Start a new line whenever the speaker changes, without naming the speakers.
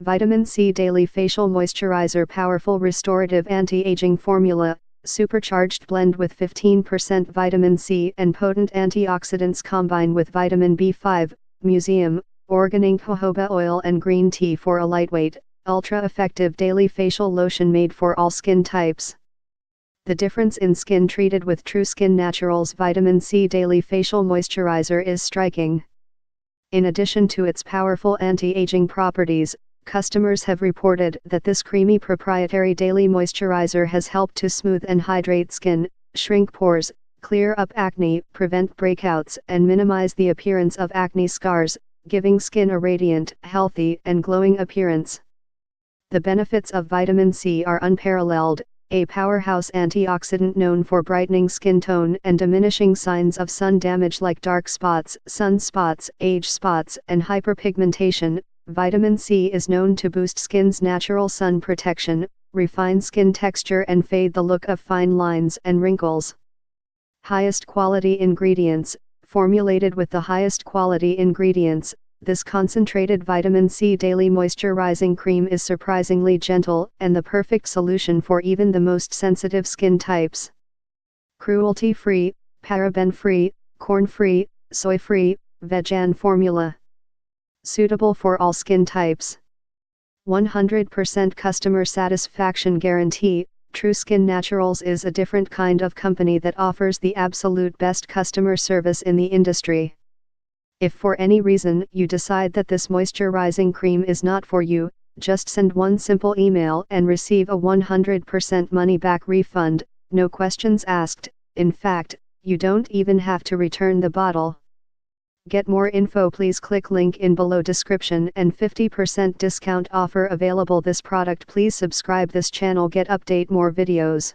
Vitamin C Daily Facial Moisturizer, powerful restorative anti-aging formula, supercharged blend with 15% vitamin C and potent antioxidants combine with vitamin B5, museum, organic jojoba oil and green tea for a lightweight, ultra-effective daily facial lotion made for all skin types. The difference in skin treated with True Skin Naturals Vitamin C Daily Facial Moisturizer is striking. In addition to its powerful anti-aging properties, customers have reported that this creamy proprietary daily moisturizer has helped to smooth and hydrate skin, shrink pores, clear up acne, prevent breakouts, and minimize the appearance of acne scars, giving skin a radiant, healthy, and glowing appearance. The benefits of vitamin C are unparalleled, a powerhouse antioxidant known for brightening skin tone and diminishing signs of sun damage like dark spots, sunspots, age spots, and hyperpigmentation. Vitamin C is known to boost skin's natural sun protection, refine skin texture and fade the look of fine lines and wrinkles. Highest quality ingredients. Formulated with the highest quality ingredients, this concentrated vitamin C daily moisturizing cream is surprisingly gentle and the perfect solution for even the most sensitive skin types. Cruelty-free, paraben-free, corn-free, soy-free, vegan formula. Suitable for all skin types. 100% customer satisfaction guarantee. True Skin Naturals is a different kind of company that offers the absolute best customer service in the industry. If for any reason you decide that this moisturizing cream is not for you, just send one simple email and receive a 100% money-back refund, no questions asked. In fact, you don't even have to return the bottle. Get more info, please click link in below description and 50% discount offer available this product. Please subscribe this channel, get update more videos.